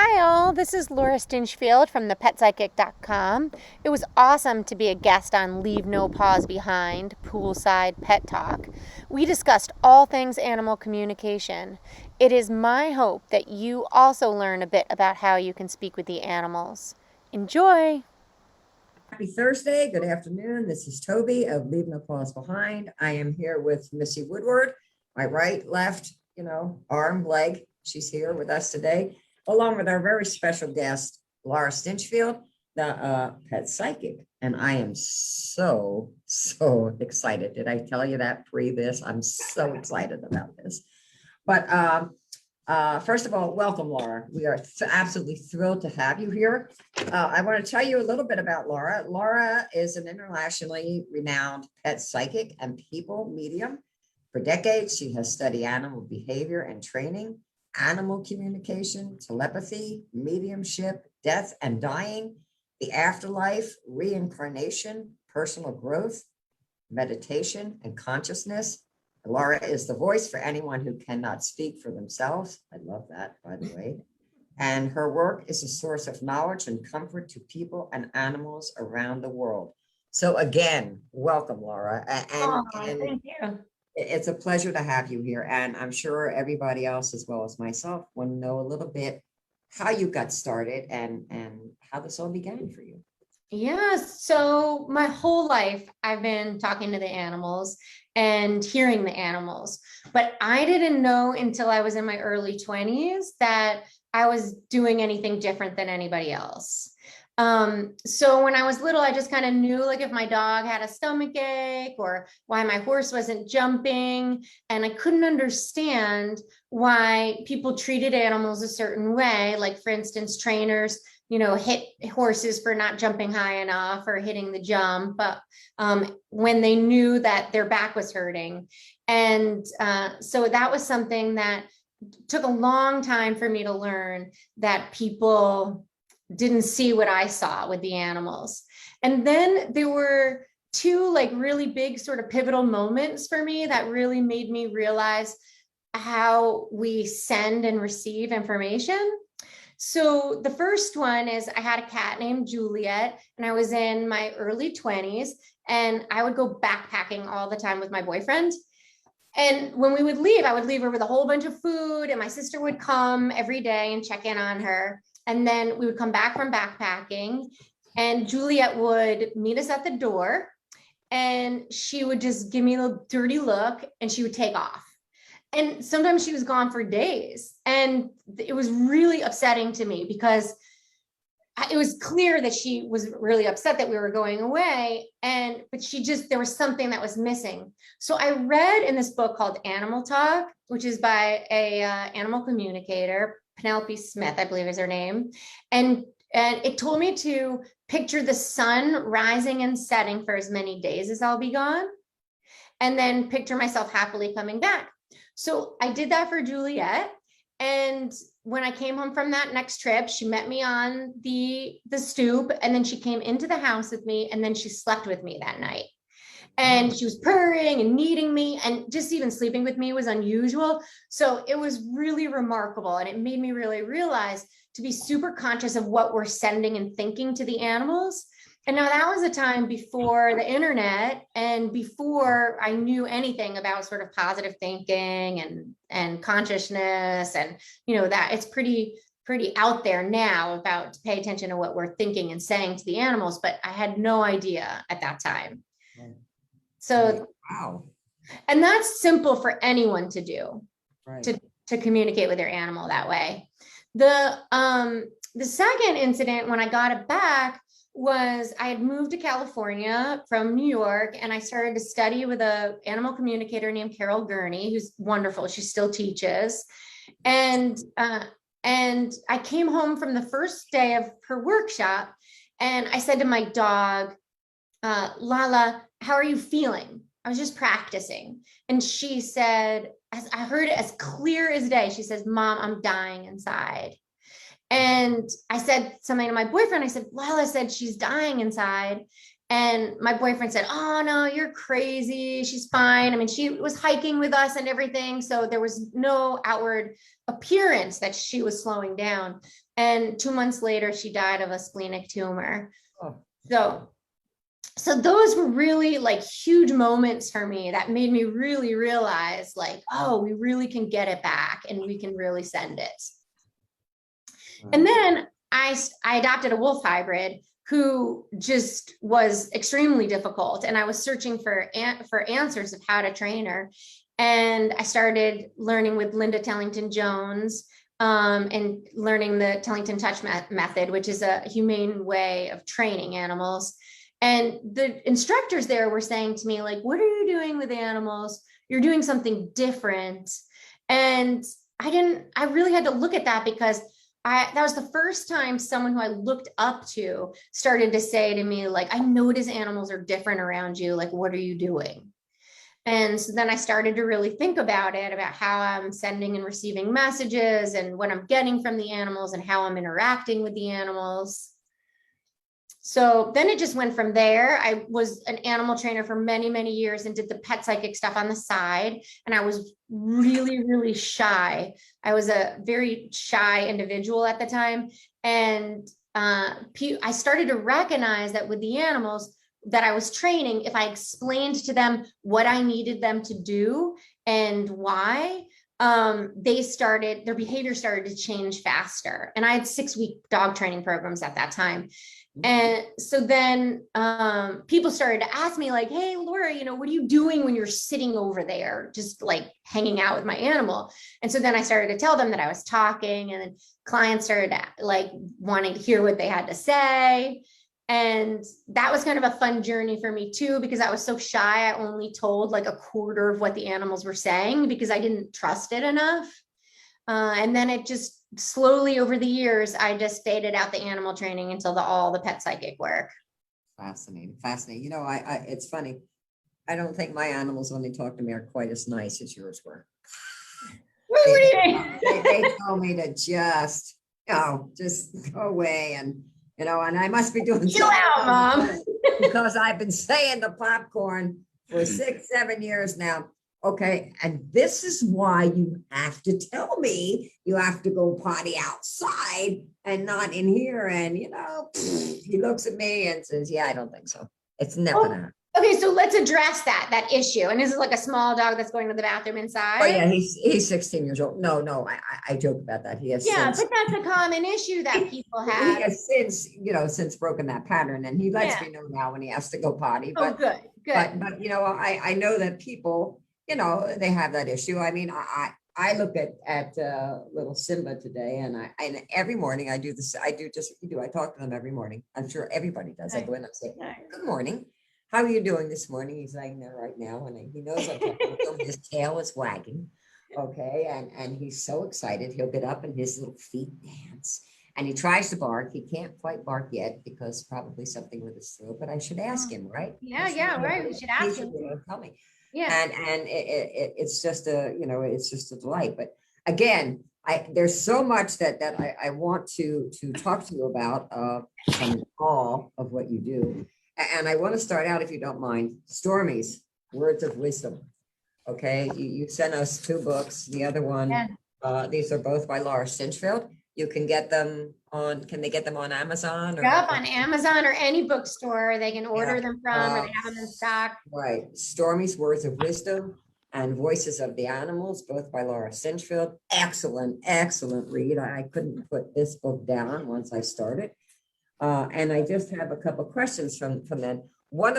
Hi all, this is Laura Stinchfield from thepetpsychic.com. It was awesome to be a guest on Leave No Paws Behind, Poolside Pet Talk. We discussed all things animal communication. It is my hope that you also learn a bit about how you can speak with the animals. Enjoy! Happy Thursday. Good afternoon. This is Toby of Leave No Paws Behind. I am here with Missy Woodward, my right, left, arm, leg. She's here with us today, along with our very special guest, Laura Stinchfield, the pet psychic. And I am so excited. Did I tell you that pre this? I'm so excited about this. But first of all, welcome, Laura. We are absolutely thrilled to have you here. I want to tell you a little bit about Laura. Laura is an internationally renowned pet psychic and people medium. For decades, she has studied animal behavior and training, animal communication, telepathy, mediumship, death and dying, the afterlife, reincarnation, personal growth, meditation, and consciousness. Laura is the voice for anyone who cannot speak for themselves. I love that, by the way. And her work is a source of knowledge and comfort to people and animals around the world. So again, welcome, Laura. Thank you. It's a pleasure to have you here. And I'm sure everybody else, as well as myself, want to know a little bit how you got started and how this all began for you. Yeah, so my whole life I've been talking to the animals and hearing the animals, but I didn't know until I was in my early 20s that I was doing anything different than anybody else. So when I was little, I just kind of knew like if my dog had a stomach ache or why my horse wasn't jumping, and I couldn't understand why people treated animals a certain way. Like for instance, trainers hit horses for not jumping high enough or hitting the jump, but when they knew that their back was hurting. And so that was something that took a long time for me to learn, that people didn't see what I saw with the animals. And then there were two like really big sort of pivotal moments for me that really made me realize how we send and receive information. So the first one is I had a cat named Juliet, and I was in my early 20s, and I would go backpacking all the time with my boyfriend. And when we would leave, I would leave her with a whole bunch of food, and my sister would come every day and check in on her. And then we would come back from backpacking, and Juliet would meet us at the door, and she would just give me a dirty look, and she would take off. And sometimes she was gone for days. And it was really upsetting to me because it was clear that she was really upset that we were going away. But there was something that was missing. So I read in this book called Animal Talk, which is by a animal communicator, Penelope Smith, I believe is her name. And it told me to picture the sun rising and setting for as many days as I'll be gone, and then picture myself happily coming back. So I did that for Juliet. And when I came home from that next trip, she met me on the stoop, and then she came into the house with me, and then she slept with me that night. And she was purring and kneading me, and just even sleeping with me was unusual. So it was really remarkable. And it made me really realize to be super conscious of what we're sending and thinking to the animals. And now that was a time before the internet and before I knew anything about sort of positive thinking and consciousness, and that it's pretty out there now about to pay attention to what we're thinking and saying to the animals, but I had no idea at that time. Right. So wow. And that's simple for anyone to do, Right. to communicate with their animal that way. The second incident when I got it back was I had moved to California from New York, and I started to study with an animal communicator named Carol Gurney, who's wonderful. She still teaches. And I came home from the first day of her workshop, and I said to my dog, Lala, how are you feeling? I was just practicing. And she said, as I heard it as clear as day, she says, Mom, I'm dying inside. And I said something to my boyfriend. I said, Lala said she's dying inside. And my boyfriend said, "Oh no, you're crazy. She's fine." I mean, she was hiking with us and everything. So there was no outward appearance that she was slowing down. And 2 months later, she died of a splenic tumor. Oh, So those were really like huge moments for me that made me really realize like, oh, we really can get it back and we can really send it. And then I adopted a wolf hybrid who just was extremely difficult. And I was searching for answers of how to train her. And I started learning with Linda Tellington Jones, and learning the Tellington Touch method, which is a humane way of training animals. And the instructors there were saying to me, like, what are you doing with animals? You're doing something different. And I really had to look at that because that was the first time someone who I looked up to started to say to me, like, I notice animals are different around you. Like, what are you doing? And so then I started to really think about it, about how I'm sending and receiving messages and what I'm getting from the animals and how I'm interacting with the animals. So then it just went from there. I was an animal trainer for many, many years and did the pet psychic stuff on the side. And I was really, really shy. I was a very shy individual at the time. And I started to recognize that with the animals that I was training, if I explained to them what I needed them to do and why, their behavior started to change faster. And I had 6-week dog training programs at that time. And so then people started to ask me like, hey, Laura, what are you doing when you're sitting over there, just like hanging out with my animal? And so then I started to tell them that I was talking, and then clients started like wanting to hear what they had to say. And that was kind of a fun journey for me too, because I was so shy. I only told like a quarter of what the animals were saying because I didn't trust it enough. And then it just slowly over the years, I just faded out the animal training until all the pet psychic work. fascinating, fascinating. It's funny. I don't think my animals, when they talk to me, are quite as nice as yours were. They told me to just go away, and I must be doing Chill out, Mom. because I've been saying the popcorn for 6-7 years now. Okay, and this is why you have to tell me you have to go potty outside and not in here. And he looks at me and says, "Yeah, I don't think so. It's never gonna happen." Okay, so let's address that issue. And this is like a small dog that's going to the bathroom inside. Oh yeah, he's 16 years old. No, I joke about that. He has but that's a common issue that people have. He has since broken that pattern, and he lets me know now when he has to go potty. But good. But I know that people, they have that issue. I mean, I look at little Simba today, and every morning I do this. I do just what you do. I talk to them every morning. I'm sure everybody does. I go in and say, "Good morning. How are you doing this morning?" He's laying there right now, and he knows I'm talking to him. His tail is wagging. Okay, and he's so excited. He'll get up and his little feet dance. And he tries to bark. He can't quite bark yet because probably something with his throat, but I should ask him, right? Right. We should ask him. Tell me. Yeah. And it's just it's just a delight. But again, there's so much that I want to talk to you about from all of what you do. And I want to start out, if you don't mind, Stormy's Words of Wisdom. Okay, you sent us 2 books. The other one, these are both by Laura Stinchfield. You can get them can they get them on Amazon? On Amazon or any bookstore they can order them from, or they have them in stock. Right. Stormy's Words of Wisdom and Voices of the Animals, both by Laura Stinchfield. Excellent, excellent read. I couldn't put this book down once I started. And I just have a couple of questions from that. One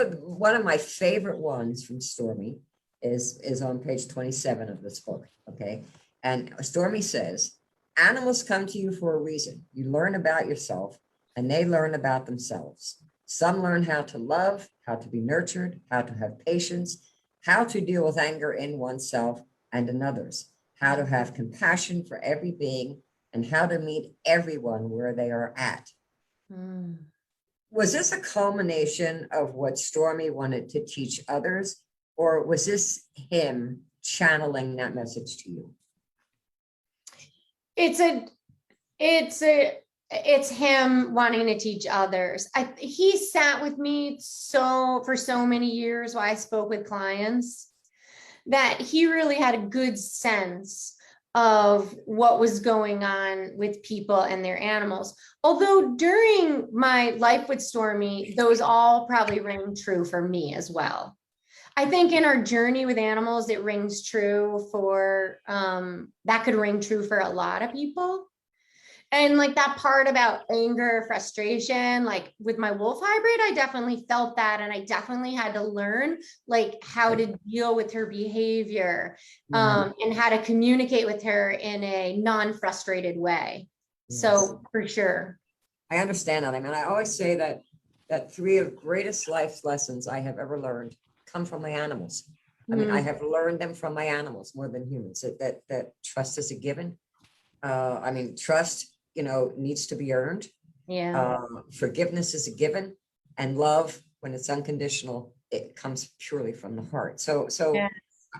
of my favorite ones from Stormy is on page 27 of this book. Okay. And Stormy says, animals come to you for a reason. You learn about yourself and they learn about themselves. Some learn how to love, how to be nurtured, how to have patience, how to deal with anger in oneself and in others, how to have compassion for every being, and how to meet everyone where they are at. Was this a culmination of what Stormy wanted to teach others, or was this him channeling that message to you? It's a it's him wanting to teach others. He sat with me for so many years while I spoke with clients, that he really had a good sense of what was going on with people and their animals. Although during my life with Stormy, those all probably rang true for me as well. I think in our journey with animals, it rings true for, that could ring true for a lot of people. And like that part about anger, frustration, like with my wolf hybrid, I definitely felt that. And I definitely had to learn like how to deal with her behavior, and how to communicate with her in a non-frustrated way. Yes. So for sure. I understand that. I mean, I always say that three of greatest life lessons I have ever learned come from my animals. I mean, I have learned them from my animals more than humans. That trust is a given. I mean, trust, needs to be earned. Yeah. Forgiveness is a given, and love, when it's unconditional, it comes purely from the heart. So Yeah.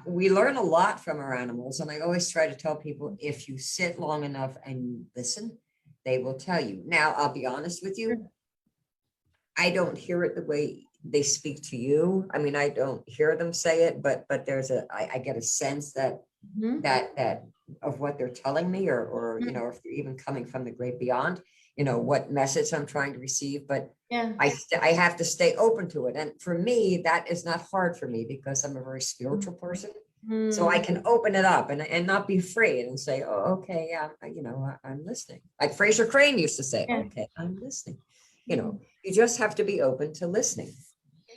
we learn a lot from our animals, and I always try to tell people, if you sit long enough and you listen, they will tell you. Now, I'll be honest with you, I don't hear it the way they speak to you. I mean, I don't hear them say it, but I get a sense that that of what they're telling me, or if they're even coming from the great beyond, what message I'm trying to receive. But Yeah. I have to stay open to it. And for me, that is not hard for me, because I'm a very spiritual person. So I can open it up and not be afraid and say, oh, okay, yeah, I'm listening. Like Fraser Crane used to say, okay, I'm listening. You just have to be open to listening.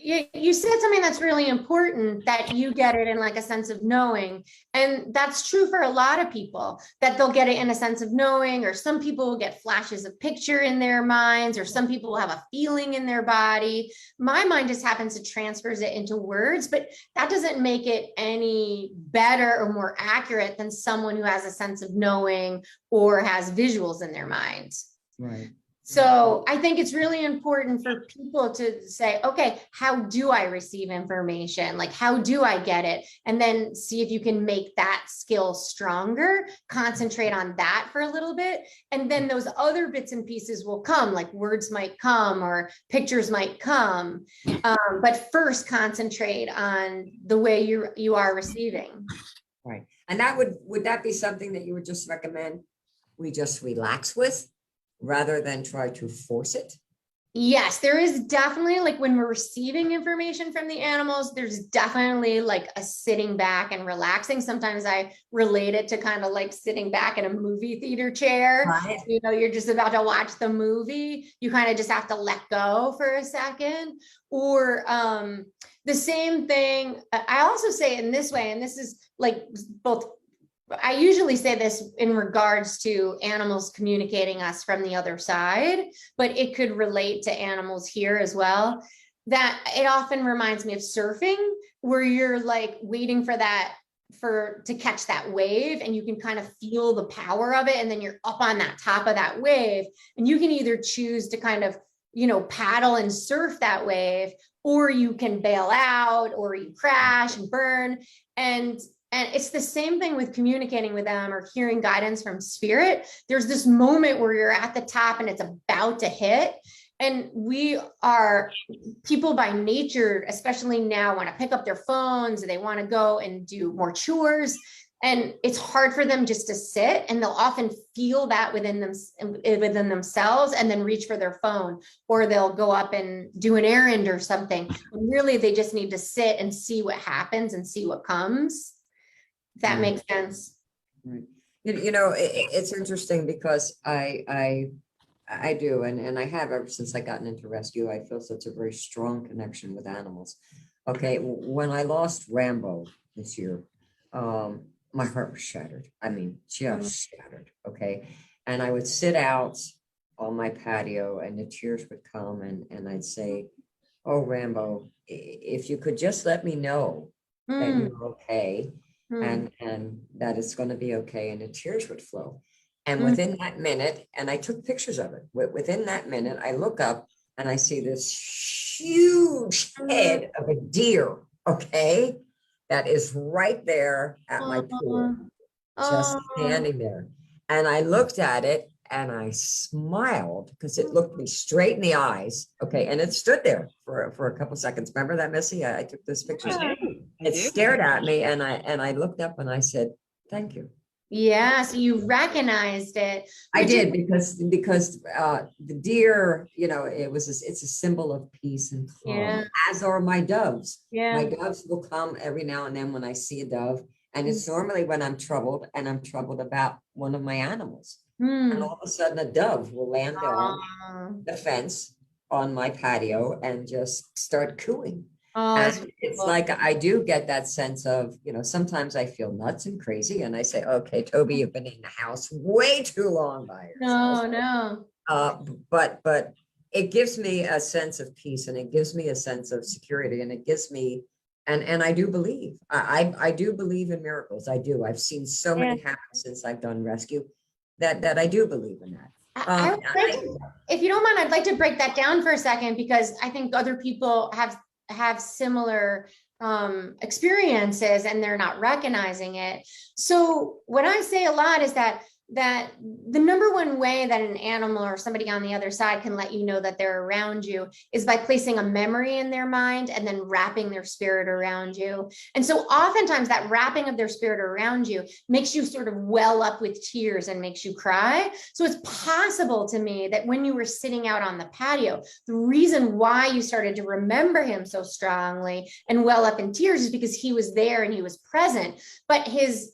You said something that's really important, that you get it in like a sense of knowing. And that's true for a lot of people, that they'll get it in a sense of knowing, or some people will get flashes of picture in their minds, or some people will have a feeling in their body. My mind just happens to transfers it into words, but that doesn't make it any better or more accurate than someone who has a sense of knowing or has visuals in their minds. Right. So I think it's really important for people to say, okay, how do I receive information? Like, how do I get it? And then see if you can make that skill stronger, concentrate on that for a little bit. And then those other bits and pieces will come, like words might come or pictures might come. But first concentrate on the way you are receiving. Right. And would that be something that you would just recommend we just relax with, rather than try to force it? Yes, there is definitely, like when we're receiving information from the animals, there's definitely like a sitting back and relaxing. Sometimes I relate it to kind of like sitting back in a movie theater chair. Right. You're just about to watch the movie. You kind of just have to let go for a second. Or the same thing, I also say it in this way, and this is like both, I usually say this in regards to animals communicating us from the other side, but it could relate to animals here as well. That it often reminds me of surfing, where you're like waiting for to catch that wave, and you can kind of feel the power of it. And then you're up on that top of that wave, and you can either choose to kind of, paddle and surf that wave, or you can bail out, or you crash and burn. And it's the same thing with communicating with them or hearing guidance from spirit. There's this moment where you're at the top and it's about to hit. And we are people by nature, especially now, want to pick up their phones, and they want to go and do more chores. And it's hard for them just to sit, and they'll often feel that within themselves, and then reach for their phone, or they'll go up and do an errand or something. And really, they just need to sit and see what happens and see what comes. That makes sense. Right. It's interesting, because I do, and I have ever since I gotten into rescue. I feel such a very strong connection with animals. Okay, when I lost Rambo this year, my heart was shattered. I mean, just shattered. Okay, and I would sit out on my patio, and the tears would come, and I'd say, "Oh, Rambo, if you could just let me know that you're okay." And that it's going to be okay, and the tears would flow. And within that minute, and I took pictures of it, within that minute, I look up and I see this huge head of a deer, okay, that is right there at my pool, just standing there. And I looked at it, and I smiled because it looked me straight in the eyes. Okay. And it stood there for a couple seconds. Remember that, Missy? I took those pictures. It stared at me, and I looked up and I said, thank you. Yeah, so you recognized it. I did, because the deer, it's a symbol of peace and calm, Yeah. as are my doves. Yeah. My doves will come every now and then when I see a dove, and it's normally when I'm troubled, and I'm troubled about one of my animals. And all of a sudden a dove will land on the fence on my patio and just start cooing. And it's like, I do get that sense of, sometimes I feel nuts and crazy, and I say, okay, Toby, you've been in the house way too long by yourself. No. But it gives me a sense of peace, and it gives me a sense of security, and it gives me, and I do believe, I do believe in miracles. I do. I've seen so many happen since I've done rescue that I do believe in that. If you don't mind, I'd like to break that down for a second, because I think other people have similar experiences and they're not recognizing it. So what I say a lot is that the number one way that an animal or somebody on the other side can let you know that they're around you is by placing a memory in their mind and then wrapping their spirit around you. And so oftentimes that wrapping of their spirit around you makes you sort of well up with tears and makes you cry. So it's possible to me that when you were sitting out on the patio, the reason why you started to remember him so strongly and well up in tears is because he was there and he was present, but his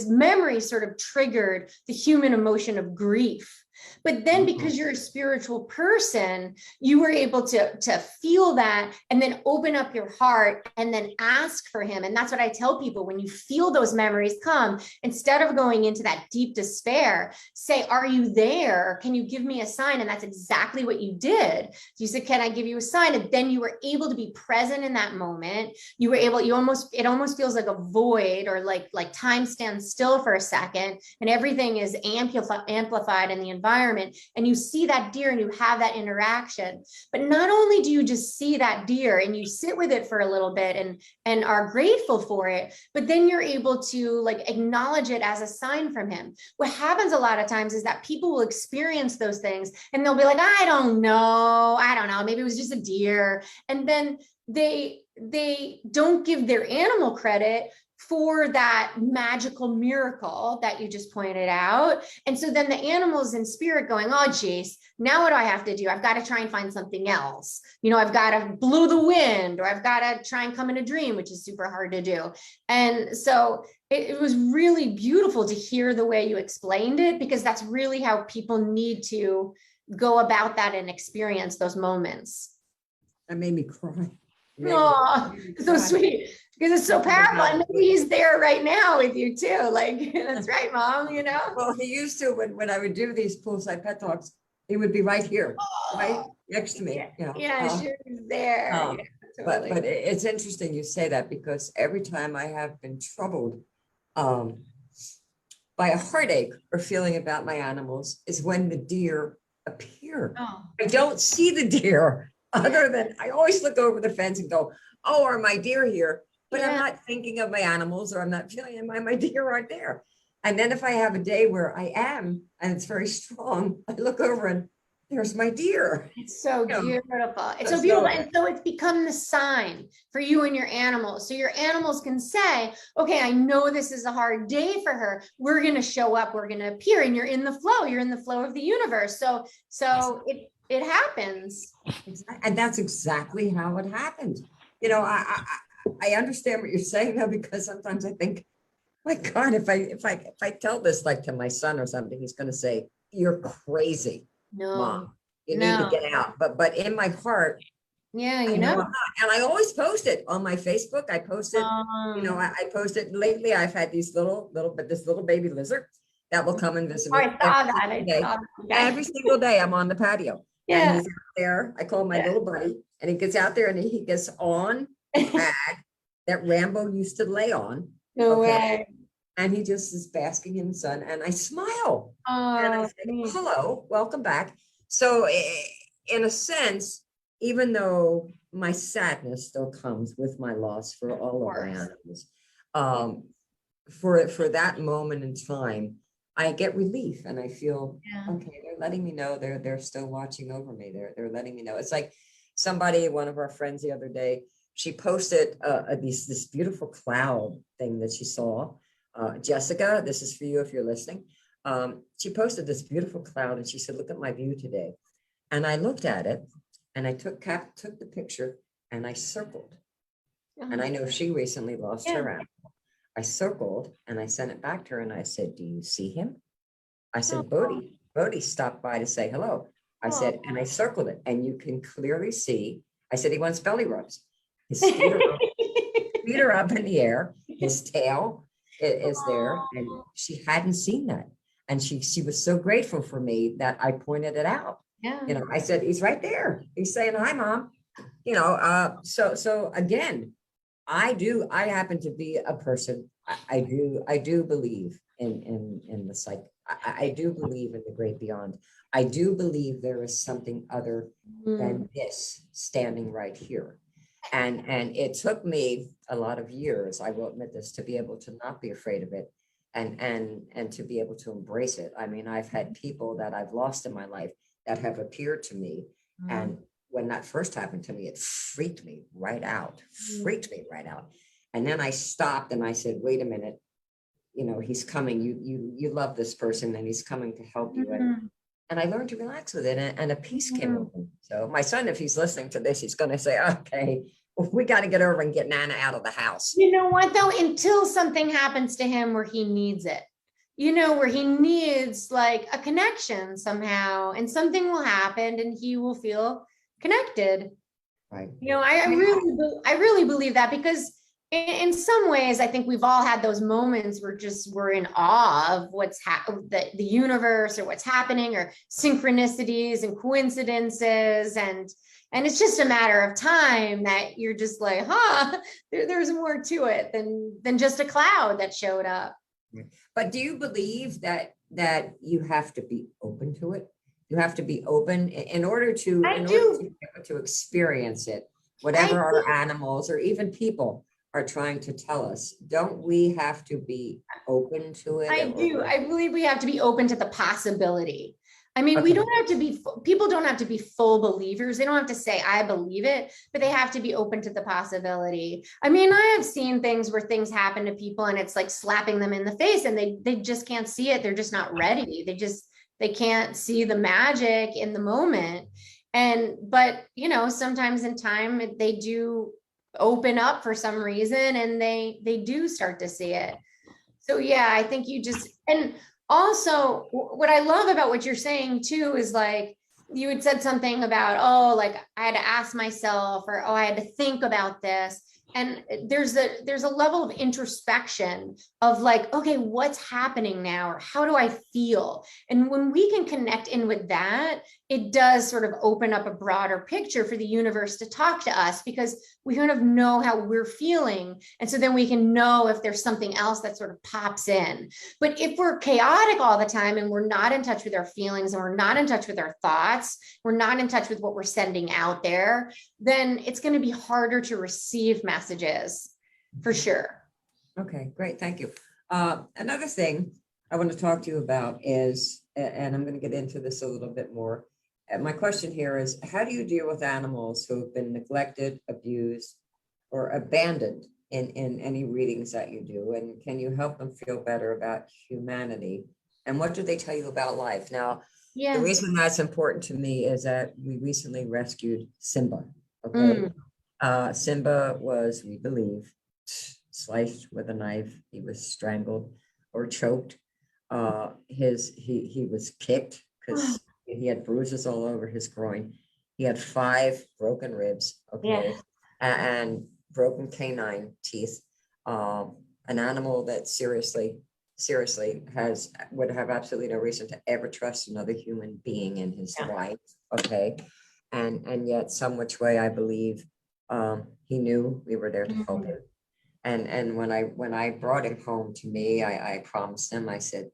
memory sort of triggered the human emotion of grief. But then because you're a spiritual person, you were able to feel that and then open up your heart and then ask for him. And that's what I tell people: when you feel those memories come, instead of going into that deep despair, say, are you there? Can you give me a sign? And that's exactly what you did. You said, can I give you a sign? And then you were able to be present in that moment. You were able, it almost feels like a void, or like time stands still for a second and everything is amplified in the environment. And you see that deer and you have that interaction. But not only do you just see that deer and you sit with it for a little bit and are grateful for it, but then you're able to acknowledge it as a sign from him. What happens a lot of times is that people will experience those things and they'll be like, I don't know, maybe it was just a deer. And then they don't give their animal credit for that magical miracle that you just pointed out. And so then the animals in spirit going, oh, geez, now what do I have to do? I've got to try and find something else. I've got to blow the wind, or I've got to try and come in a dream, which is super hard to do. And so it was really beautiful to hear the way you explained it, because that's really how people need to go about that and experience those moments. That made me cry. Oh, so sweet, because it's so powerful. And maybe he's there right now with you too. That's right, Mom, Well, he used to, when I would do these poolside pet talks, he would be right here, right next to me. Yeah, sure, he's there. Totally. But it's interesting you say that, because every time I have been troubled by a heartache or feeling about my animals is when the deer appear. I don't see the deer. Other than I always look over the fence and go, oh, are my deer here? But I'm not thinking of my animals, or I'm not feeling my deer aren't there. And then if I have a day where I am, and it's very strong, I look over and there's my deer. It's so beautiful. It's so beautiful. And so it's become the sign for you and your animals. So your animals can say, okay, I know this is a hard day for her. We're going to show up. We're going to appear. And you're in the flow. You're in the flow of the universe. So it happens. And that's exactly how it happened. I understand what you're saying now, because sometimes I think, my God, if I tell this to my son or something, he's going to say, you're crazy. No, Mom, you need to get out. But in my heart, I'm not. And I always post it on my Facebook. I post it, I post it. Lately, I've had these this little baby lizard that will come and visit me. Every single day I'm on the patio. Yeah. And he's out there. I call him my little buddy, and he gets out there and he gets on the pad that Rambo used to lay on. No way. And he just is basking in the sun, and I smile. And I say, hello, welcome back. So in a sense, even though my sadness still comes with my loss for all of my animals, for that moment in time, I get relief and I feel, Yeah. okay, they're letting me know they're still watching over me. They're letting me know. It's like somebody, one of our friends the other day, she posted this beautiful cloud thing that she saw. Jessica, this is for you if you're listening. She posted this beautiful cloud and she said, look at my view today. And I looked at it and I took the picture and I circled. And I know she recently lost her animal. I circled and I sent it back to her and I said, do you see him? I said, Bodhi stopped by to say hello. I said, and I circled it and you can clearly see, I said, he wants belly rubs. His feet are up in the air. His tail is there. And she hadn't seen that. And she was so grateful for me that I pointed it out. Yeah. You know, I said, he's right there. He's saying, hi, Mom. You know, so again, I happen to be a person, I do believe in the psych. I do believe in the great beyond. I do believe there is something other than this standing right here. And it took me a lot of years, I will admit this, to be able to not be afraid of it and to be able to embrace it. I mean, I've had people that I've lost in my life that have appeared to me. And when that first happened to me, it freaked me right out. And then I stopped and I said, wait a minute, you know, he's coming, you love this person and he's coming to help you. And I learned to relax with it and a peace came over me. So my son, if he's listening to this, he's going to say, okay, we got to get over and get Nana out of the house. You know what though, until something happens to him where he needs it, you know, where he needs like a connection somehow and something will happen and he will feel connected. Right. You know, I really believe that because in some ways, I think we've all had those moments where just we're in awe of what's the universe or what's happening or synchronicities and coincidences. And it's just a matter of time that you're just like, there's more to it than just a cloud that showed up. But do you believe that you have to be open to it? You have to be open in order to be able to experience it, whatever our animals or even people are trying to tell us. Don't we have to be open to it? I do. I believe we have to be open to the possibility. I mean, Okay. we don't have to be, people don't have to be full believers. They don't have to say, I believe it, but they have to be open to the possibility. I mean, I have seen things where things happen to people and it's like slapping them in the face and they just can't see it. They're just not ready. They can't see the magic in the moment. But you know, sometimes in time they do open up for some reason and they do start to see it. So yeah, I think and also what I love about what you're saying too is like you had said something about, oh, like I had to ask myself or, oh, I had to think about this. And there's a level of introspection of like, okay, what's happening now? Or how do I feel? And when we can connect in with that, it does sort of open up a broader picture for the universe to talk to us because we kind of know how we're feeling. And so then we can know if there's something else that sort of pops in. But if we're chaotic all the time and we're not in touch with our feelings and we're not in touch with our thoughts, we're not in touch with what we're sending out there, then it's going to be harder to receive messages for sure. Okay, great. Thank you. Another thing I want to talk to you about is, and I'm going to get into this a little bit more. My question here is, how do you deal with animals who have been neglected, abused, or abandoned in any readings that you do? And can you help them feel better about humanity? And what do they tell you about life? Now, the reason that's important to me is that we recently rescued Simba. Okay. Simba was, we believe, sliced with a knife. He was strangled or choked. He was kicked because he had bruises all over his groin. He had 5 broken ribs, okay, and broken canine teeth. An animal that seriously would have absolutely no reason to ever trust another human being in his life, okay, and yet some which way I believe he knew we were there to help him. And when I brought him home to me, I promised him, I said,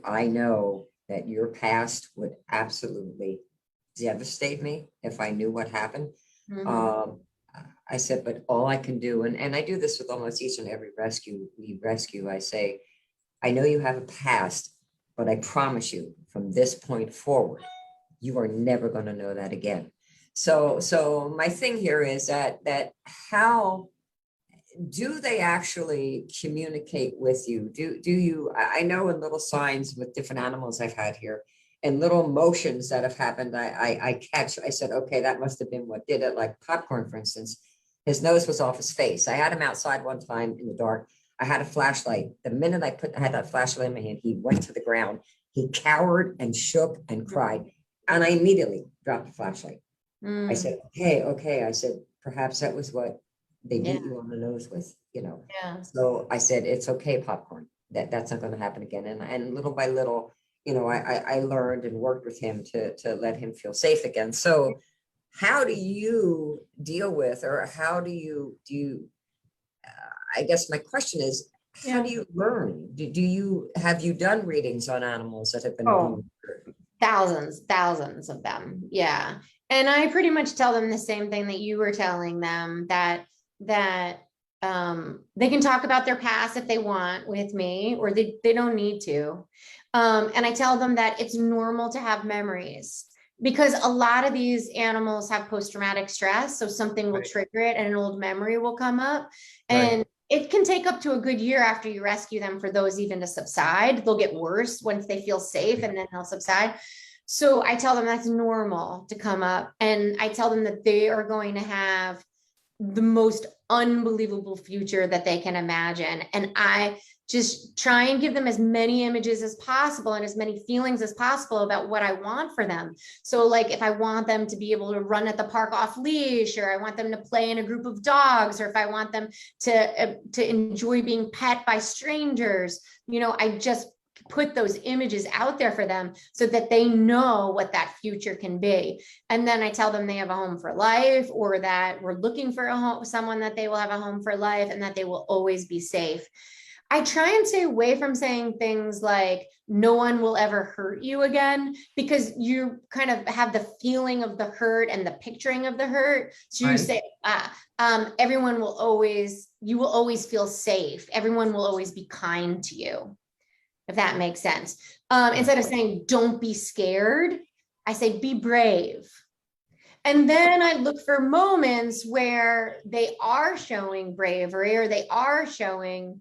I know that your past would absolutely devastate me if I knew what happened. I said, but all I can do, and I do this with almost each and every rescue we rescue, I say, I know you have a past, but I promise you, from this point forward, you are never going to know that again. So my thing here is that how do they actually communicate with you? Do you, I know in little signs with different animals I've had here and little motions that have happened, I catch, I said, okay, that must have been what did it. Like Popcorn, for instance, his nose was off his face. I had him outside one time in the dark. I had a flashlight. The minute I had that flashlight in my hand, he went to the ground. He cowered and shook and cried. And I immediately dropped the flashlight. I said, okay. I said, perhaps that was what they beat you on the nose with, Yeah. So I said, it's okay, Popcorn. That's not going to happen again. And little by little, I learned and worked with him to let him feel safe again. So how do you deal with, or how do you, I guess my question is, how do you learn? Have you done readings on animals that have been abused? Thousands of them. Yeah. And I pretty much tell them the same thing that you were telling them, that they can talk about their past if they want with me, or they don't need to. And I tell them that it's normal to have memories, because a lot of these animals have post-traumatic stress. So something will trigger it and an old memory will come up. And it can take up to a good year after you rescue them for those even to subside. They'll get worse once they feel safe, and then they'll subside. So I tell them that's normal to come up. And I tell them that they are going to have the most unbelievable future that they can imagine. And I just try and give them as many images as possible and as many feelings as possible about what I want for them. So like if I want them to be able to run at the park off leash, or I want them to play in a group of dogs, or if I want them to enjoy being pet by strangers, I just put those images out there for them so that they know what that future can be. And then I tell them they have a home for life, or that we're looking for a home, someone that they will have a home for life, and that they will always be safe. I try and stay away from saying things like, no one will ever hurt you again, because you kind of have the feeling of the hurt and the picturing of the hurt. So you say, everyone will always, you will always feel safe. Everyone will always be kind to you, if that makes sense. Instead of saying, don't be scared, I say, be brave. And then I look for moments where they are showing bravery, or they are showing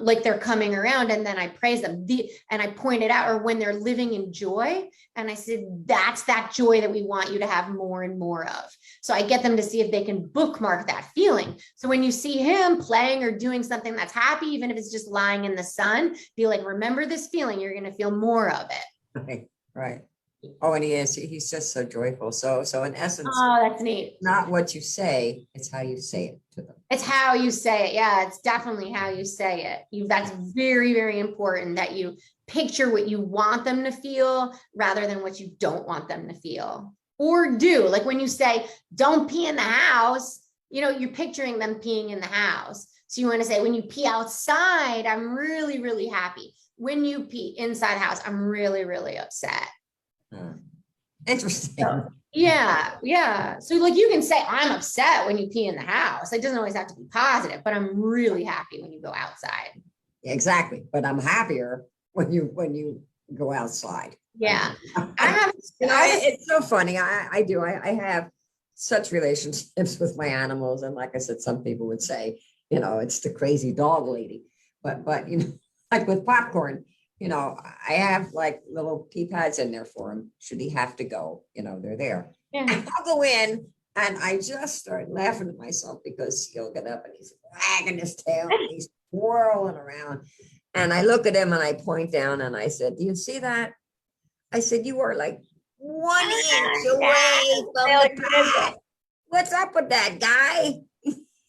like they're coming around, and then I praise them and I point it out, or when they're living in joy. And I said, that's that joy that we want you to have more and more of. So I get them to see if they can bookmark that feeling. So when you see him playing or doing something that's happy, even if it's just lying in the sun, be like, remember this feeling, you're going to feel more of it. Right. Oh, and he's just so joyful. So in essence, that's neat. Not what you say, it's how you say it to them. It's how you say it. Yeah, it's definitely how you say it. That's very, very important, that you picture what you want them to feel rather than what you don't want them to feel or do. Like when you say, don't pee in the house, you're picturing them peeing in the house. So you want to say, when you pee outside, I'm really, really happy. When you pee inside the house, I'm really, really upset. Interesting. So, yeah. So like you can say, I'm upset when you pee in the house. It doesn't always have to be positive, but I'm really happy when you go outside. Exactly. But I'm happier when you go outside. Yeah. It's so funny. I do. I have such relationships with my animals. And like I said, some people would say, it's the crazy dog lady. But like with Popcorn, I have like little pee pads in there for him. Should he have to go, they're there. Yeah. And I'll go in and I just start laughing at myself, because he'll get up and he's wagging his tail and he's whirling around. And I look at him and I point down and I said, do you see that? I said, you are like 1 inch away from the pad. What's up with that guy?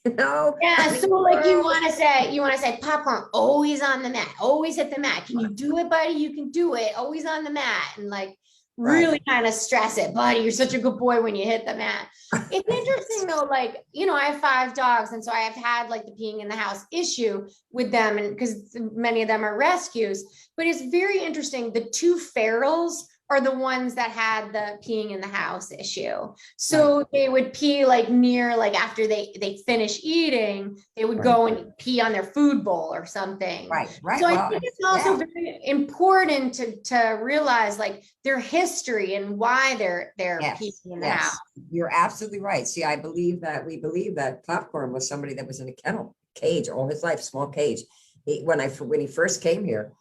Yeah, so like you want to say Popcorn, always on the mat, always hit the mat. Can you do it, buddy? You can do it. Always on the mat. And like really kind of stress it, buddy. You're such a good boy when you hit the mat. It's interesting though, like, I have 5 dogs. And so I have had like the peeing in the house issue with them, and because many of them are rescues, but it's very interesting. The 2 ferals are the ones that had the peeing in the house issue. So they would pee like near, like after they finish eating, they would go and pee on their food bowl or something. Right. So I think it's also very important to realize like their history and why they're peeing in the house. You're absolutely right. See, we believe that Popcorn was somebody that was in a kennel cage all his life, small cage. When he first came here,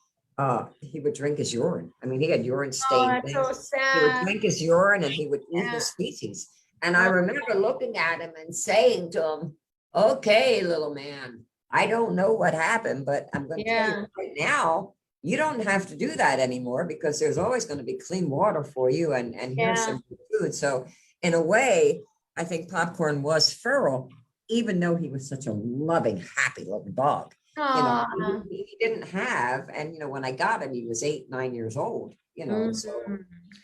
he would drink his urine. I mean, he had urine stained things. So sad. He would drink his urine and he would eat his feces. And I remember looking at him and saying to him, okay, little man, I don't know what happened, but I'm going to tell you right now, you don't have to do that anymore because there's always going to be clean water for you and here's some food. So in a way, I think Popcorn was feral, even though he was such a loving, happy little dog. He didn't have, and when I got him, he was 8, 9 years old,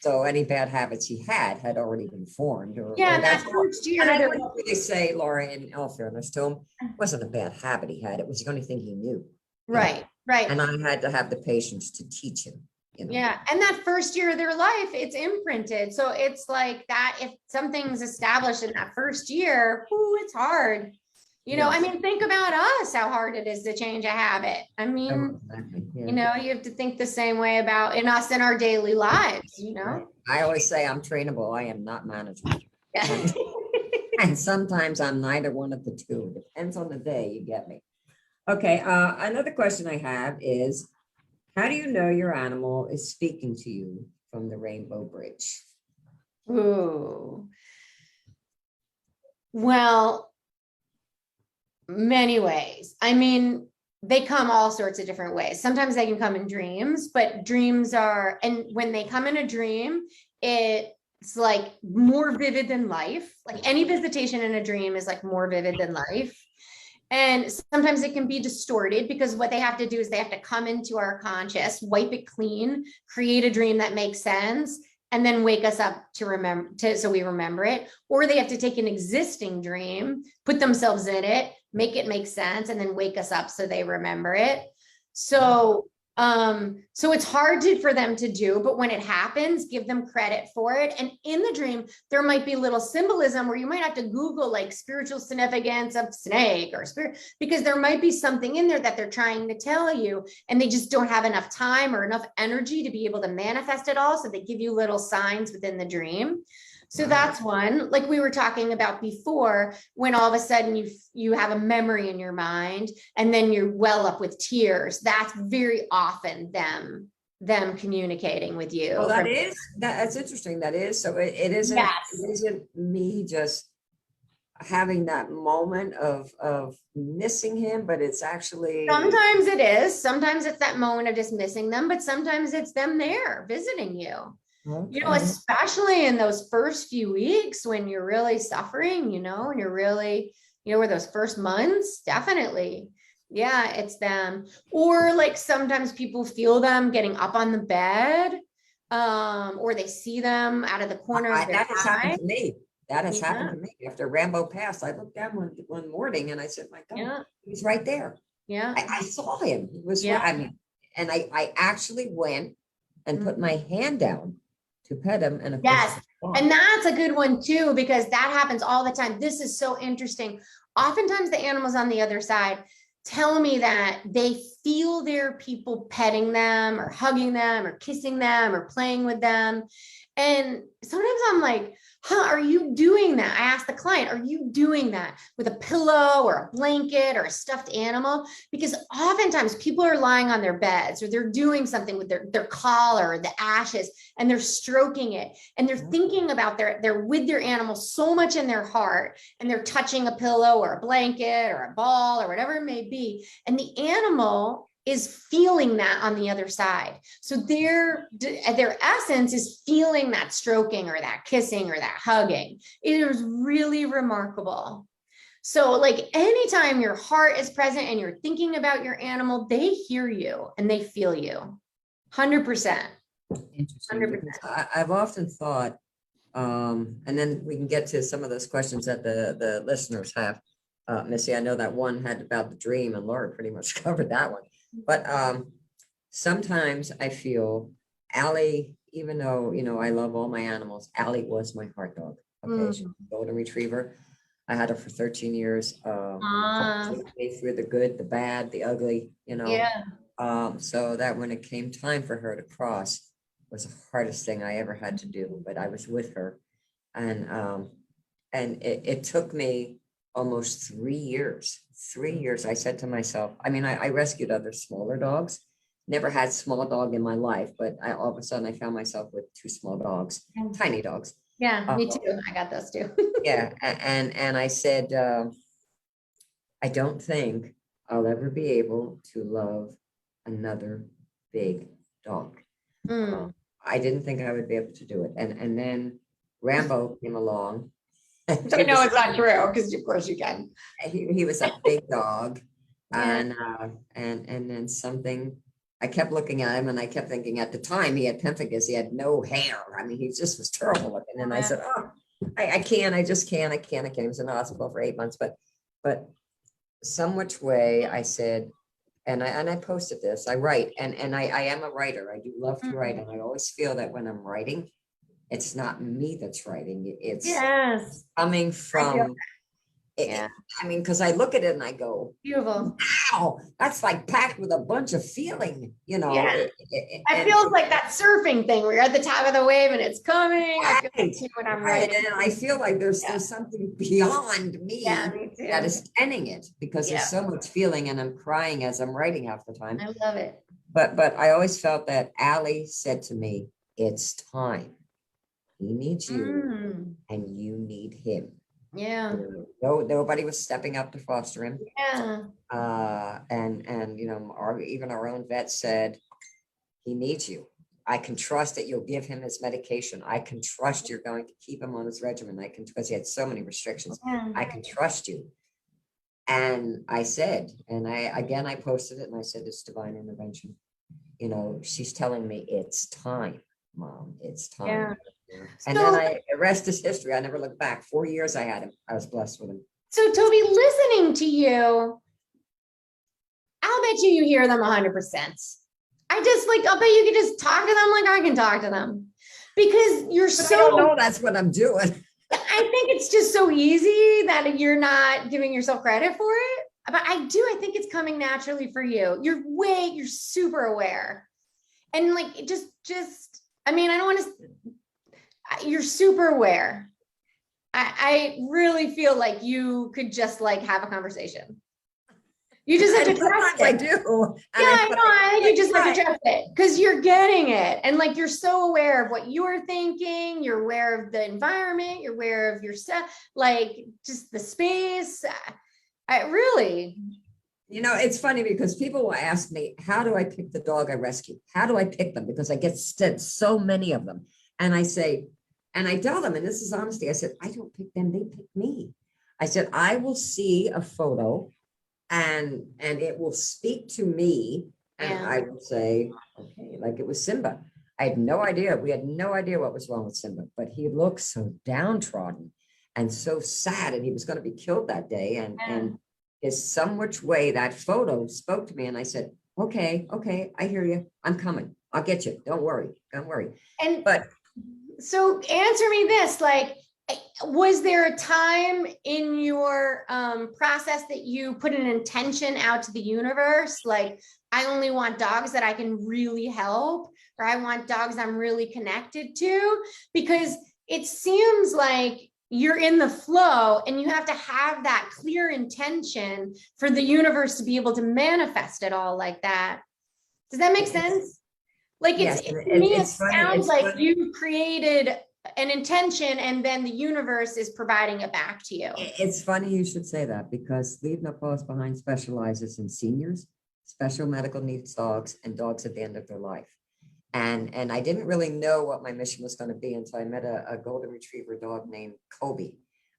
so any bad habits he had already been formed. That first year. And I wouldn't really say, Laura, in all fairness to him, it wasn't a bad habit he had. It was the only thing he knew. Right. And I had to have the patience to teach him. Yeah. And that first year of their life, it's imprinted. So it's like that, if something's established in that first year, it's hard. I mean, think about us, how hard it is to change a habit. I mean, you have to think the same way about in us in our daily lives, I always say I'm trainable. I am not manageable. And sometimes I'm neither one of the two. Depends on the day, you get me. Okay. Another question I have is, how do you know your animal is speaking to you from the Rainbow Bridge? Ooh. Well, many ways. I mean, they come all sorts of different ways. Sometimes they can come in dreams, but dreams and when they come in a dream, it's like more vivid than life. Like any visitation in a dream is like more vivid than life. And sometimes it can be distorted because what they have to do is they have to come into our conscious, wipe it clean, create a dream that makes sense, and then wake us up so we remember it. Or they have to take an existing dream, put themselves in it, make it make sense, and then wake us up so they remember it. So it's hard for them to do, but when it happens, give them credit for it. And in the dream, there might be little symbolism where you might have to Google like spiritual significance of snake or spirit, because there might be something in there that they're trying to tell you, and they just don't have enough time or enough energy to be able to manifest it all. So they give you little signs within the dream. So that's one, like we were talking about before, when all of a sudden you have a memory in your mind and then you well up with tears. That's very often them communicating with you. Well, that's interesting. That is, so it isn't, it isn't me just having that moment of missing him, but it's actually. Sometimes it is. Sometimes it's that moment of just missing them, but sometimes it's them there visiting you. Okay. Especially in those first few weeks when you're really suffering, and you're really, where those first months, definitely. Yeah, it's them. Or like sometimes people feel them getting up on the bed, or they see them out of the corner of their eye. That has happened to me. That has happened to me. After Rambo passed, I looked down one morning and I said, my God, he's right there. Yeah. I saw him. He was right. I mean, and I actually went and put my hand down to pet him. And and that's a good one too, because that happens all the time. This is so interesting. Oftentimes the animals on the other side tell me that they feel their people petting them or hugging them or kissing them or playing with them. And sometimes I'm like, are you doing that? I asked the client, are you doing that with a pillow or a blanket or a stuffed animal? Because oftentimes people are lying on their beds or they're doing something with their collar or the ashes, and they're stroking it and they're thinking about they're with their animal so much in their heart, and they're touching a pillow or a blanket or a ball or whatever it may be. And the animal is feeling that on the other side. So their essence is feeling that stroking or that kissing or that hugging. It is really remarkable. So like anytime your heart is present and you're thinking about your animal, they hear you and they feel you. 100%. Interesting. 100%. I've often thought, and then we can get to some of those questions that the listeners have. Missy, I know that one had about the dream, and Laura pretty much covered that one. But sometimes I feel Allie, even though, you know, I love all my animals, Allie was my heart dog. Okay, she's a golden retriever. I had her for 13 years. Took me through the good, the bad, the ugly, you know. Yeah. So that when it came time for her to cross was the hardest thing I ever had to do, but I was with her. And it took me almost 3 years. 3 years. I said to myself, I mean, I rescued other smaller dogs, never had small dog in my life, but all of a sudden I found myself with 2 small dogs, tiny dogs. Yeah, me too. I got those too. Yeah. And I said, I don't think I'll ever be able to love another big dog. I didn't think I would be able to do it. And then Rambo came along. So no, it's not true, because of course you can. He was a big dog. Yeah. And then something, I kept looking at him and I kept thinking at the time he had pemphigus, he had no hair. I mean, he just was terrible looking. And I said, oh, I can't, I just can't, I can't. He was in the hospital for 8 months, but some which way I said, and I posted this, I write, and I am a writer. I do love to write. And I always feel that when I'm writing, it's not me that's writing. It's coming from, I mean, because I look at it and I go, beautiful. Wow, that's like packed with a bunch of feeling, you know. Yeah. It feels like that surfing thing where you're at the top of the wave and it's coming. I feel like too when I'm writing. And I feel like there's something beyond me, me too. that is penning it, because there's so much feeling and I'm crying as I'm writing half the time. I love it. But I always felt that Allie said to me, it's time. He needs you and you need him. Yeah. Nobody was stepping up to foster him. Yeah. And you know, even our own vet said, he needs you. I can trust that you'll give him his medication. I can trust you're going to keep him on his regimen. I can, because he had so many restrictions. I can trust you. And I said, and I posted it and I said, it's divine intervention. You know, she's telling me it's time, Mom, it's time. Yeah. And then the rest is history. I never looked back. 4 years I had him. I was blessed with him. So Toby, listening to you, I'll bet you hear them 100%. I'll bet you could just talk to them like I can talk to them, because you're I don't know that's what I'm doing. I think it's just so easy that you're not giving yourself credit for it. But I think it's coming naturally for you. You're super aware. And like, I mean, I don't want to, you're super aware. I really feel like you could just like have a conversation. You just have to trust it. I do. Yeah, I know. I think you just have to trust it, because you're getting it. And like, you're so aware of what you're thinking. You're aware of the environment. You're aware of yourself, like just the space. I really. You know, it's funny because people will ask me, how do I pick the dog I rescue? How do I pick them? Because I get sent so many of them. And I say, and I tell them, and this is honesty, I said, I don't pick them, they pick me. I said, I will see a photo and it will speak to me. And I will say, okay, like it was Simba. I had no idea. We had no idea what was wrong with Simba, but he looked so downtrodden and so sad, and he was going to be killed that day. And his some which way that photo spoke to me, and I said, okay, I hear you. I'm coming. I'll get you. Don't worry. But so answer me this, like, was there a time in your process that you put an intention out to the universe? Like, I only want dogs that I can really help, or I want dogs I'm really connected to, because it seems like you're in the flow and you have to have that clear intention for the universe to be able to manifest it all like that. Does that make sense? Like, it sounds like you created an intention and then the universe is providing it back to you. It's funny you should say that, because Leave No Paws Behind specializes in seniors, special medical needs dogs, and dogs at the end of their life. And I didn't really know what my mission was going to be until I met a golden retriever dog named Toby.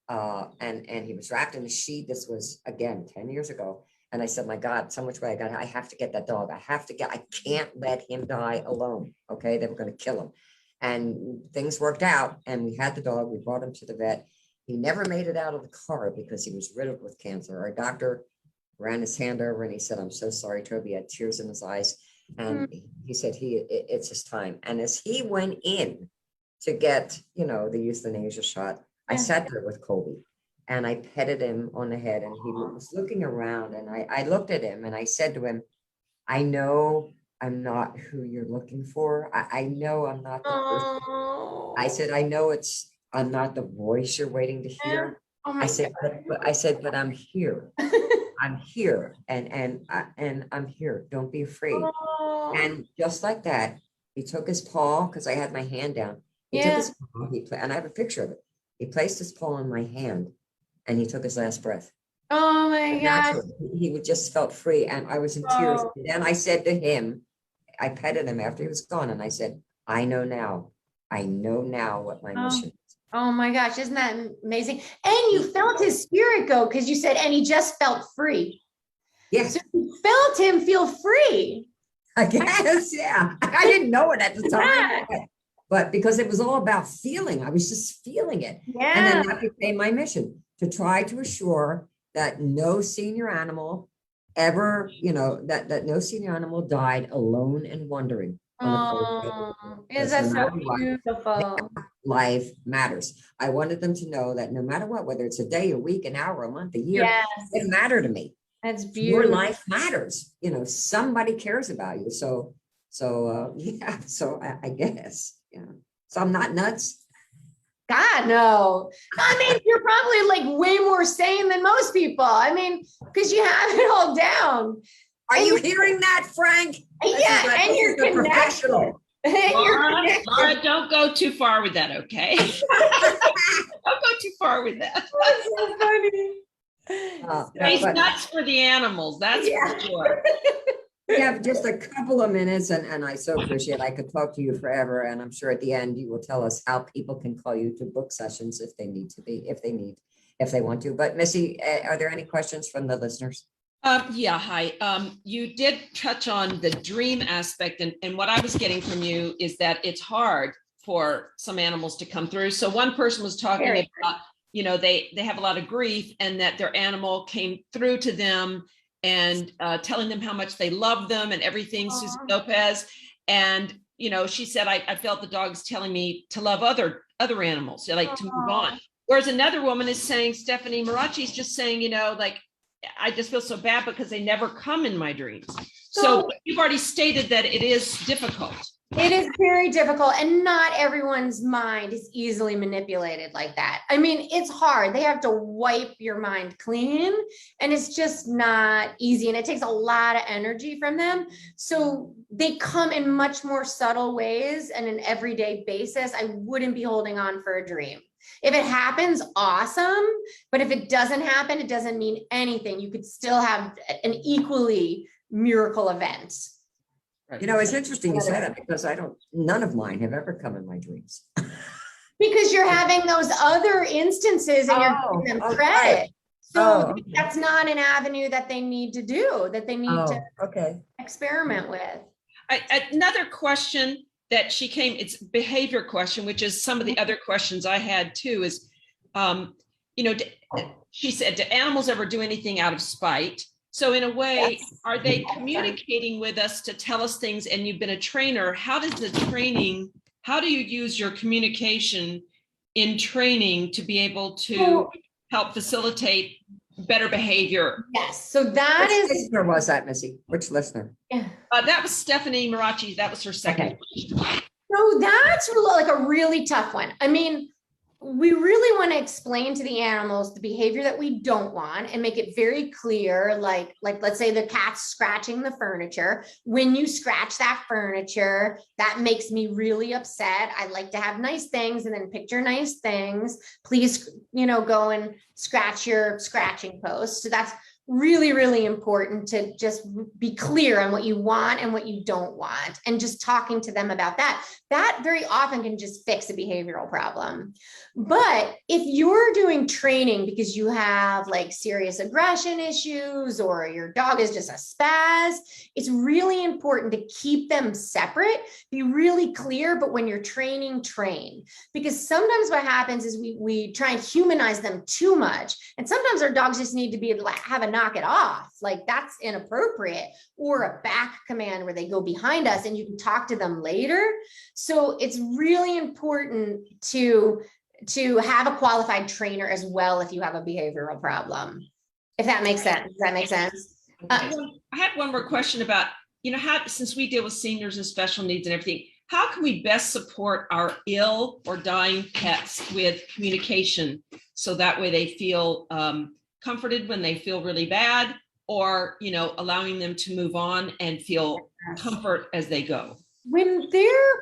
And he was wrapped in a sheet. This was, again, 10 years ago. And I said, my God, so much way I have to get that dog. I can't let him die alone. Okay. They were going to kill him. And things worked out, and we had the dog. We brought him to the vet. He never made it out of the car because he was riddled with cancer. Our doctor ran his hand over and he said, I'm so sorry, Toby. He had tears in his eyes. And he said it's his time. And as he went in to get, the euthanasia shot, I sat there with Colby and I petted him on the head, and he was looking around, and I looked at him and I said to him, I know I'm not who you're looking for. I know I'm not the person. I said, I know I'm not the voice you're waiting to hear. I said, but I'm here. I'm here, and I'm here. Don't be afraid. And just like that, he took his paw, because I had my hand down. He took his paw, and I have a picture of it. He placed his paw on my hand, and he took his last breath. Oh my God. He would just felt free, and I was in tears. And then I said to him, I petted him after he was gone, and I said, I know now what my mission is. Oh my gosh, isn't that amazing? And you felt his spirit go, because you said, and he just felt free. Yes. So you felt him feel free. I guess, yeah. I didn't know it at the time. But because it was all about feeling, I was just feeling it. Yeah. And then that became my mission, to try to assure that no senior animal ever, that no senior animal died alone and wondering. Is that so beautiful? Life matters. I wanted them to know that no matter what, whether it's a day, a week, an hour, a month, a year, it mattered to me. That's beautiful. Your life matters. Somebody cares about you. So I guess, so I'm not nuts. God, no. I mean, you're probably like way more sane than most people. I mean, because you have it all down. Are you hearing that, Frank? Yeah, and you're professional. Laura, don't go too far with that, okay? Don't go too far with that. That's so funny. He's nuts for the animals, that's for sure. We have just a couple of minutes, and I so appreciate it. I could talk to you forever, and I'm sure at the end you will tell us how people can call you to book sessions if they want to. But Missy, are there any questions from the listeners? Hi. You did touch on the dream aspect, and what I was getting from you is that it's hard for some animals to come through. So one person was talking about, they have a lot of grief, and that their animal came through to them and telling them how much they love them and everything, Susan Lopez. And, she said, I felt the dogs telling me to love other animals, like to move on. Whereas another woman is saying, Stephanie Marachi is just saying, I just feel so bad because they never come in my dreams. So you've already stated that it is difficult. It is very difficult, and not everyone's mind is easily manipulated like that. I mean, it's hard. They have to wipe your mind clean, and it's just not easy, and it takes a lot of energy from them. So they come in much more subtle ways and an everyday basis. I wouldn't be holding on for a dream. If it happens, awesome. But if it doesn't happen, it doesn't mean anything. You could still have an equally miracle event. Right. It's interesting you say that, because none of mine have ever come in my dreams. Because you're having those other instances and you're giving them credit. Right. So that's not an avenue that they need to do, that they need to experiment with. Another question that it's a behavior question, which is some of the other questions I had too, is, she said, do animals ever do anything out of spite? So in a way, are they communicating with us to tell us things? And you've been a trainer. How do you use your communication in training to be able to help facilitate better behavior? Yes. So which listener was that, Missy? Which listener? Yeah. That was Stephanie Marachi. That was her second question. So that's like a really tough one. I mean, we really want to explain to the animals the behavior that we don't want and make it very clear, like let's say the cat's scratching the furniture. When you scratch that furniture, that makes me really upset. I like to have nice things, and then picture nice things. Please, go and scratch your scratching post. So that's really, really important to just be clear on what you want and what you don't want, and just talking to them about that. That very often can just fix a behavioral problem. But if you're doing training because you have like serious aggression issues, or your dog is just a spaz, it's really important to keep them separate, be really clear. But when you're training, train, because sometimes what happens is we try and humanize them too much. And sometimes our dogs just need to have a knock it off. Like that's inappropriate. Or a back command where they go behind us and you can talk to them later. So it's really important to have a qualified trainer as well if you have a behavioral problem. If that makes sense. Does that make sense? I had one more question about, how, since we deal with seniors and special needs and everything, how can we best support our ill or dying pets with communication so that way they feel comforted when they feel really bad, or, allowing them to move on and feel comfort as they go? When they're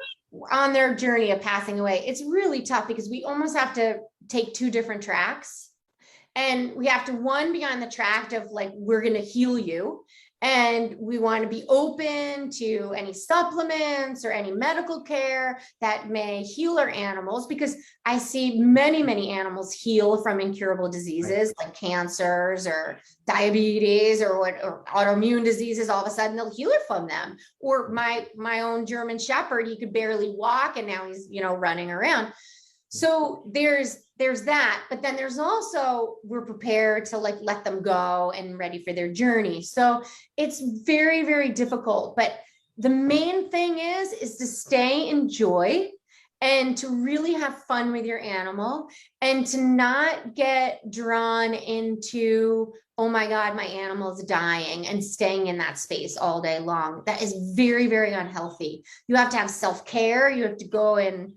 on their journey of passing away, it's really tough because we almost have to take two different tracks. And we have to, one, be on the track of like, we're going to heal you. And we want to be open to any supplements or any medical care that may heal our animals, because I see many, many animals heal from incurable diseases like cancers or diabetes or autoimmune diseases. All of a sudden they'll heal it from them. Or my own German Shepherd, he could barely walk and now he's, running around. So there's that, but then there's also, we're prepared to like let them go and ready for their journey. So it's very, very difficult, but the main thing is to stay in joy and to really have fun with your animal and to not get drawn into, oh my God, my animal is dying, and staying in that space all day long. That is very, very unhealthy. You have to have self-care. You have to go and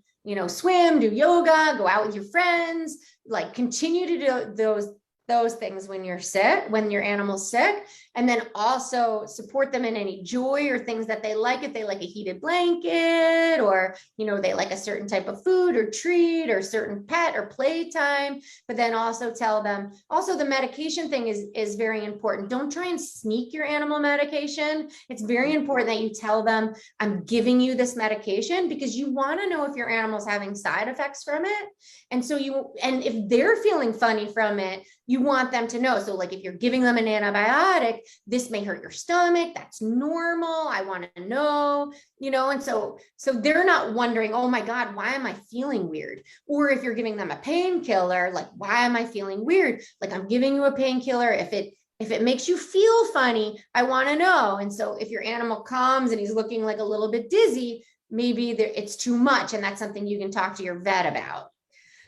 swim, do yoga, go out with your friends, like continue to do those things when you're sick, when your animal's sick, and then also support them in any joy or things that they like. If they like a heated blanket, or, they like a certain type of food or treat or certain pet or playtime, but then also tell them, also the medication thing is very important. Don't try and sneak your animal medication. It's very important that you tell them, I'm giving you this medication because you want to know if your animal's having side effects from it. And so and if they're feeling funny from it, you want them to know. So like if you're giving them an antibiotic, this may hurt your stomach. That's normal. I want to know, and so they're not wondering, oh my God, why am I feeling weird? Or if you're giving them a painkiller, like, why am I feeling weird? Like, I'm giving you a painkiller. If it makes you feel funny, I want to know. And so if your animal comes and he's looking like a little bit dizzy, maybe it's too much. And that's something you can talk to your vet about.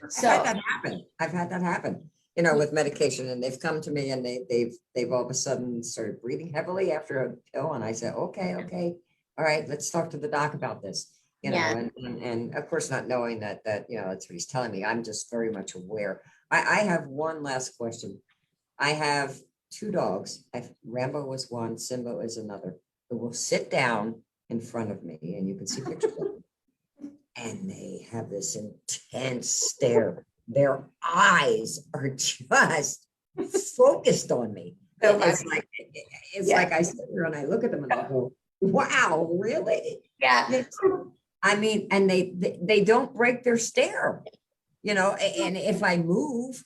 So I've had that happen. With medication, and they've come to me and they've all of a sudden started breathing heavily after a pill. And I said, okay. All right, let's talk to the doc about this, and of course, not knowing that, that's what he's telling me. I'm just very much aware. I have one last question. I have two dogs. Rambo was one, Simba is another, who will sit down in front of me, and you can see pictures of them. And they have this intense stare. Their eyes are just focused on me. It's like I sit here and I look at them and I go, wow, really? Yeah. I mean, and they don't break their stare, and if I move,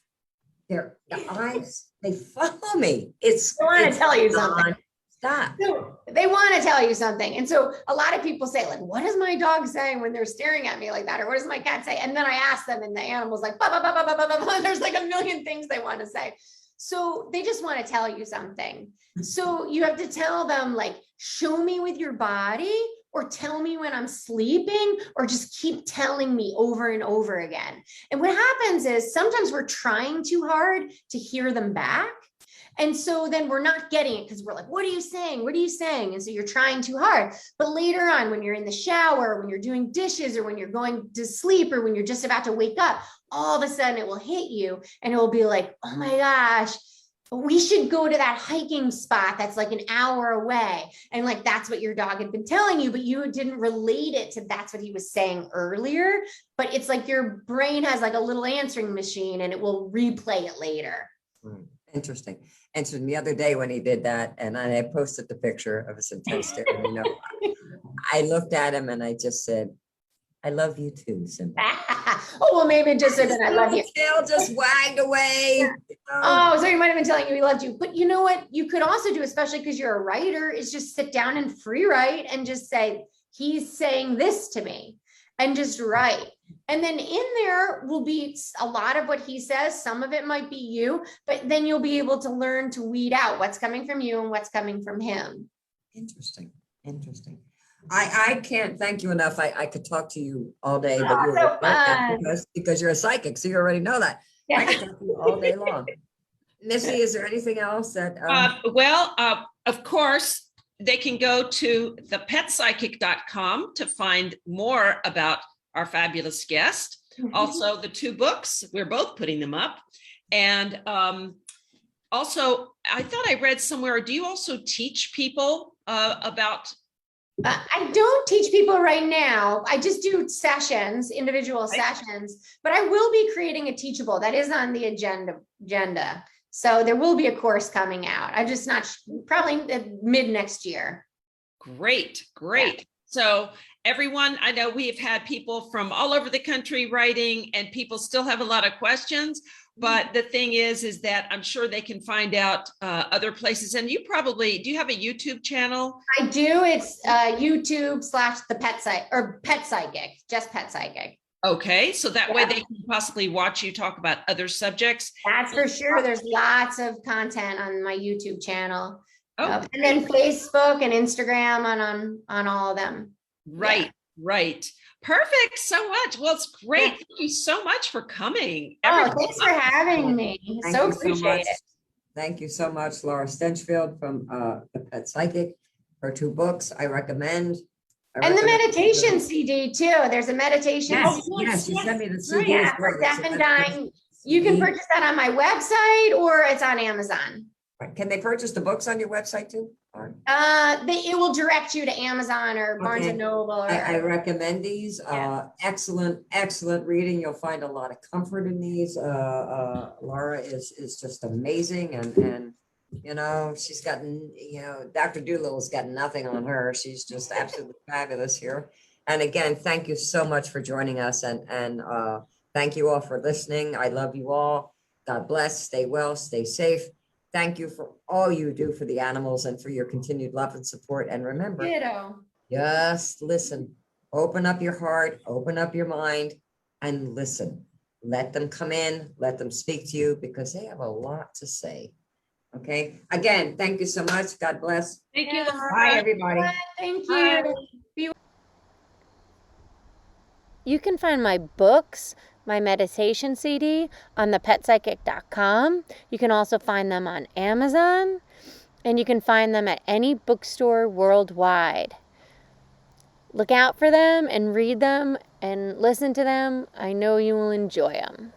the eyes, they follow me. I want to tell you something. Stop. So they want to tell you something. And so a lot of people say, like, what is my dog saying when they're staring at me like that? Or what does my cat say? And then I ask them, and the animal's like, bah, bah, bah, bah, bah, bah, bah. There's like a million things they want to say. So they just want to tell you something. So you have to tell them, like, show me with your body, or tell me when I'm sleeping, or just keep telling me over and over again. And what happens is sometimes we're trying too hard to hear them back. And so then we're not getting it because we're like, what are you saying? What are you saying? And so you're trying too hard. But later on, when you're in the shower, when you're doing dishes, or when you're going to sleep, or when you're just about to wake up, all of a sudden it will hit you and it will be like, oh my gosh, we should go to that hiking spot that's like an hour away. And like, that's what your dog had been telling you, but you didn't relate it to that's what he was saying earlier. But it's like your brain has like a little answering machine and it will replay it later. Interesting. And so the other day when he did that, and I had posted the picture of his intense stare, I looked at him and I just said, I love you too, Simba. Oh, well, maybe it just said that I love you. Tail just wagged away. Oh, so he might have been telling you he loved you. But you know what you could also do, especially because you're a writer, is just sit down and free write and just say, he's saying this to me. and just write. And then in there will be a lot of what he says. Some of it might be you, but then you'll be able to learn to weed out what's coming from you and what's coming from him. Interesting. Interesting. I can't thank you enough. I could talk to you all day, but Oh, you're so fun. because you're a psychic, so you already know that. I Yeah. could talk to you all day long. Missy, is there anything else that Of course, they can go to thepetpsychic.com to find more about our fabulous guest. Also, the 2 books, we're both putting them up. And also, I thought I read somewhere, do you also teach people about? I don't teach people right now. I just do sessions, individual sessions, but I will be creating a teachable that is on the agenda. So there will be a course coming out. I'm just not probably mid next year. Great. Yeah. So everyone, I know we have had people from all over the country writing, and people still have a lot of questions. But the thing is that I'm sure they can find out other places. And you probably, do you have a YouTube channel? I do. It's YouTube/the Pet Psychic or Pet Psychic, just Pet Psychic. Okay, so that way they can possibly watch you talk about other subjects. That's for sure. There's lots of content on my YouTube channel. Oh, and then Facebook and Instagram on all of them. Right. Perfect. So much. Well, it's great. Thank you so much for coming. Thanks for having me. So appreciate it. Thank you so much, Laura Stinchfield from the Pet Psychic. Her 2 books I recommend. And the meditation CD too. There's a meditation. Yes, you sent me the CD. Yeah, for deaf and dying. You can purchase that on my website or it's on Amazon. Can they purchase the books on your website too? It will direct you to Amazon or Barnes and Noble. I recommend these. Excellent reading. You'll find a lot of comfort in these. Laura is just amazing, and you know, she's gotten, Dr. Doolittle's got nothing on her. She's just absolutely fabulous here. And again, thank you so much for joining us, and thank you all for listening. I love you all. God bless. Stay well. Stay safe. Thank you for all you do for the animals and for your continued love and support. And remember, just listen. Open up your heart, open up your mind, and listen. Let them come in, let them speak to you, because they have a lot to say. Okay. Again, thank you so much. God bless. Thank you. Bye, everybody. Thank you. You can find my books, my meditation CD on thepetpsychic.com. You can also find them on Amazon, and you can find them at any bookstore worldwide. Look out for them and read them and listen to them. I know you will enjoy them.